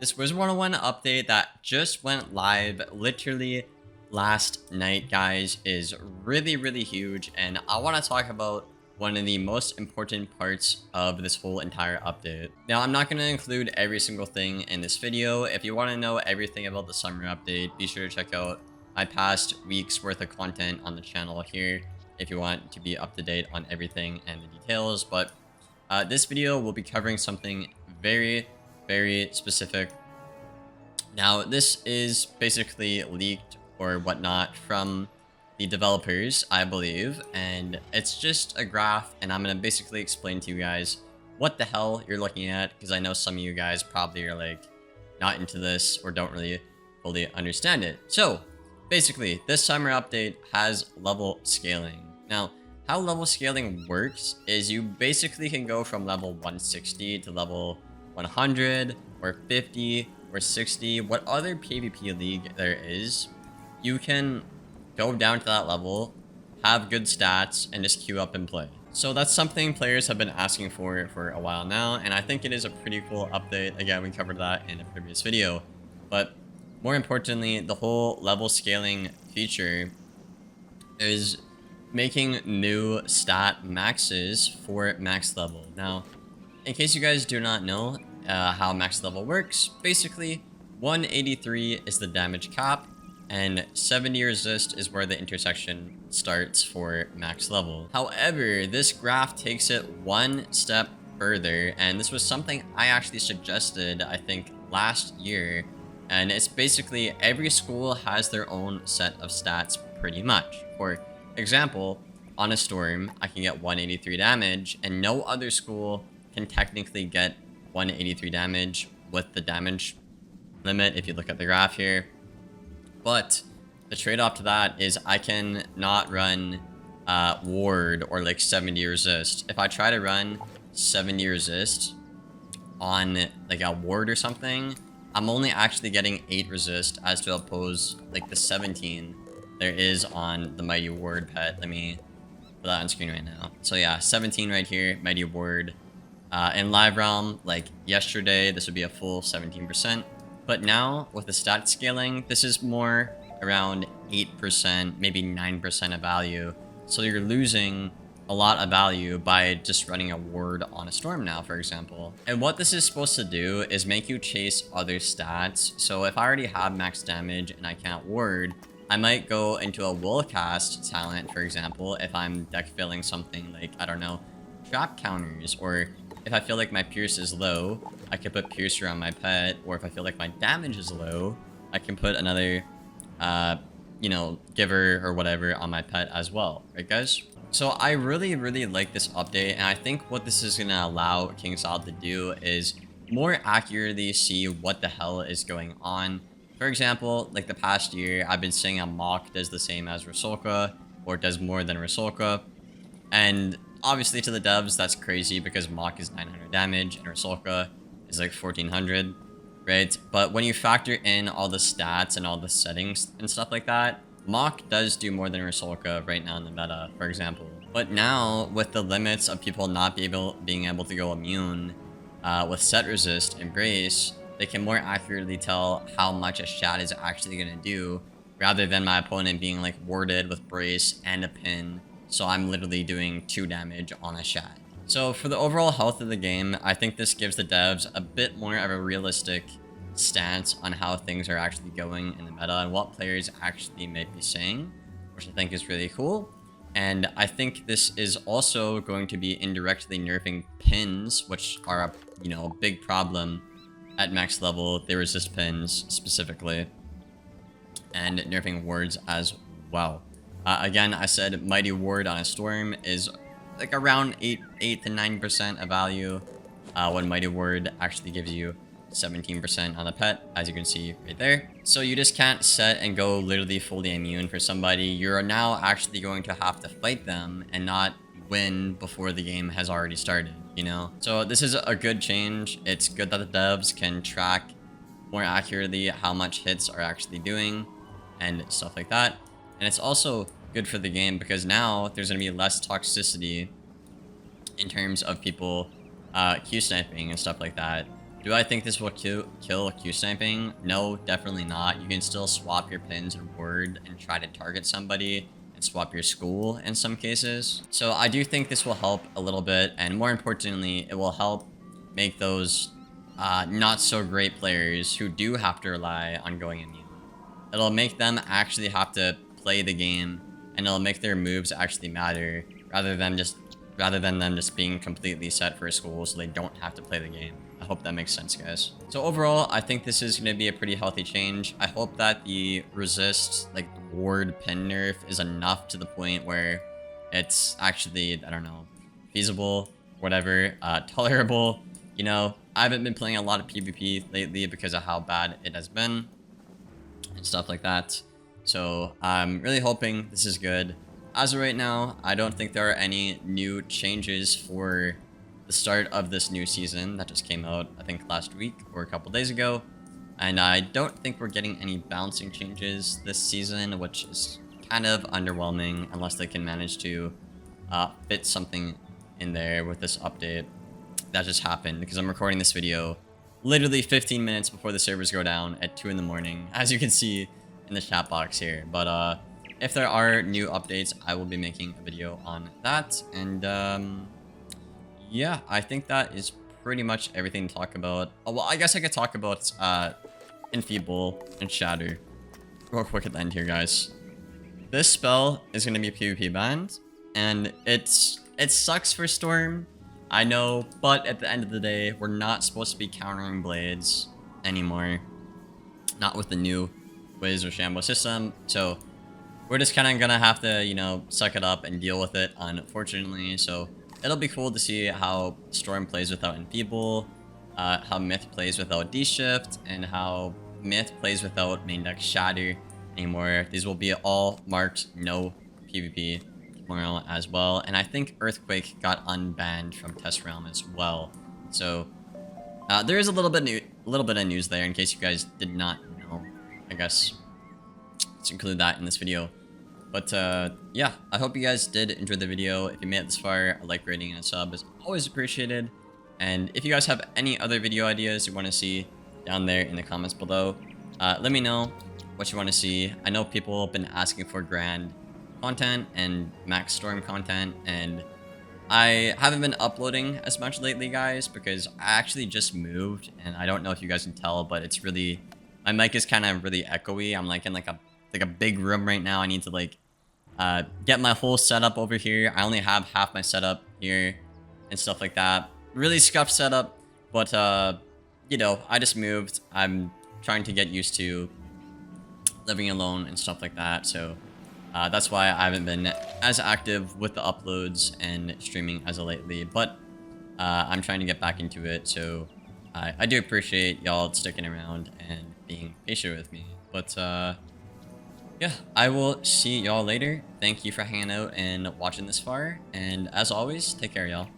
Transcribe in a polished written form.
this Wizard101 update that just went live literally last night, guys, is really huge, and I want to talk about one of the most important parts of this whole entire update. Now, I'm not going to include every single thing in this video. If you want to know everything about the summer update, be sure to check out my past week's worth of content on the channel here if you want to be up to date on everything and the details. But this video will be covering something very specific. Now, this is basically leaked or whatnot from the developers, I believe, and it's just a graph, and I'm gonna basically explain to you guys what the hell you're looking at, because I know some of you guys probably are like not into this or don't really fully understand it. So basically, this summer update has level scaling. Now, how level scaling works is you basically can go from level 160 to level 100 or 50 or 60, what other PvP league there is. You can go down to that level, have good stats, and just queue up and play. So that's something players have been asking for a while now, and I think it is a pretty cool update. Again, we covered that in a previous video, but more importantly, the whole level scaling feature is making new stat maxes for max level. Now, in case you guys do not know how max level works, basically 183 is the damage cap, and 70 resist is where the intersection starts for max level. However, this graph takes it one step further, and this was something I actually suggested, I think, last year. And it's basically every school has their own set of stats pretty much. For example, on a storm, I can get 183 damage, and no other school can technically get 183 damage with the damage limit if you look at the graph here. But the trade-off to that is I can not run ward or like 70 resist. If I try to run 70 resist on like a ward or something, I'm only actually getting 8 resist as to oppose like the 17 there is on the Mighty Ward pet. Let me put that on screen right now. So yeah, 17 right here, Mighty Ward. In live realm, like yesterday, this would be a full 17%. But now, with the stat scaling, this is more around 8%, maybe 9% of value. So you're losing a lot of value by just running a ward on a storm now, for example. And what this is supposed to do is make you chase other stats. So if I already have max damage and I can't ward, I might go into a will cast talent, for example, if I'm deck filling something like, I don't know, trap counters, or if I feel like my pierce is low, I could put piercer on my pet, or if I feel like my damage is low, I can put another, you know, giver or whatever on my pet as well, right guys? So I really like this update, and I think what this is gonna allow KingsIsle to do is more accurately see what the hell is going on. For example, like the past year, I've been saying a Mach does the same as Rusalka, or does more than Rusalka, and obviously to the devs, that's crazy because Mach is 900 damage and Rusalka is like 1400, right? But when you factor in all the stats and all the settings and stuff like that, Mach does do more than Rusalka right now in the meta, for example. But now, with the limits of people not being able to go immune with set resist and brace, they can more accurately tell how much a shad is actually going to do, rather than my opponent being like warded with brace and a pin. So I'm literally doing 2 damage on a shad. So for the overall health of the game, I think this gives the devs a bit more of a realistic stance on how things are actually going in the meta and what players actually may be saying, which I think is really cool. And I think this is also going to be indirectly nerfing pins, which are a, you know, big problem at max level. They resist pins specifically, and nerfing wards as well. Again, I said Mighty Ward on a storm is like around 8 to 9% of value, when Mighty Ward actually gives you 17% on the pet, as you can see right there. So you just can't set and go literally fully immune for somebody. You're now actually going to have to fight them and not win before the game has already started, you know? So this is a good change. It's good that the devs can track more accurately how much hits are actually doing and stuff like that. And it's also good for the game because now there's going to be less toxicity in terms of people Q sniping and stuff like that. Do I think this will kill Q sniping? No, definitely not. You can still swap your pins and word and try to target somebody and swap your school in some cases. So I do think this will help a little bit, and more importantly, it will help make those not so great players who do have to rely on going immune. It'll make them actually have to play the game, and it'll make their moves actually matter rather than them just being completely set for a school so they don't have to play the game. I hope that makes sense, guys. So overall, I think this is going to be a pretty healthy change. I hope that the resist, like, ward pin nerf is enough to the point where it's actually, I don't know, feasible, whatever, tolerable. You know, I haven't been playing a lot of PvP lately because of how bad it has been and stuff like that. So I'm really hoping this is good. As of right now, I don't think there are any new changes for the start of this new season that just came out, I think last week or a couple days ago. And I don't think we're getting any balancing changes this season, which is kind of underwhelming unless they can manage to fit something in there with this update that just happened, because I'm recording this video literally 15 minutes before the servers go down at 2 in the morning, as you can see in the chat box here. But if there are new updates, I will be making a video on that. And yeah, I think that is pretty much everything to talk about. Oh, well, I guess I could talk about Enfeeble and Shatter real quick at the end here, guys. This spell is going to be PvP banned, and it sucks for Storm, I know, but at the end of the day, we're not supposed to be countering blades anymore. Not with the new Wiz or Shambo system, so we're just kind of gonna have to, you know, suck it up and deal with it, unfortunately. So it'll be cool to see how Storm plays without Enfeeble, how Myth plays without D-Shift, and how Myth plays without main deck Shatter anymore. These will be all marked no PvP tomorrow as well. And I think Earthquake got unbanned from Test Realm as well. So there is a little bit of news there in case you guys did not know. I guess let's include that in this video. But yeah, I hope you guys did enjoy the video. If you made it this far, a like, rating, and a sub is always appreciated. And if you guys have any other video ideas you want to see down there in the comments below, let me know what you want to see. I know people have been asking for Grand content and Max Storm content, and I haven't been uploading as much lately, guys, because I actually just moved, and I don't know if you guys can tell, but it's really, my mic is kind of really echoey. I'm like in like a big room right now. I need to like get my whole setup over here. I only have half my setup here and stuff like that. Really scuffed setup, but you know, I just moved. I'm trying to get used to living alone and stuff like that, so that's why I haven't been as active with the uploads and streaming as of lately, but I'm trying to get back into it. So I do appreciate y'all sticking around and being patient with me. But yeah, I will see y'all later. Thank you for hanging out and watching this far, and as always, take care, y'all.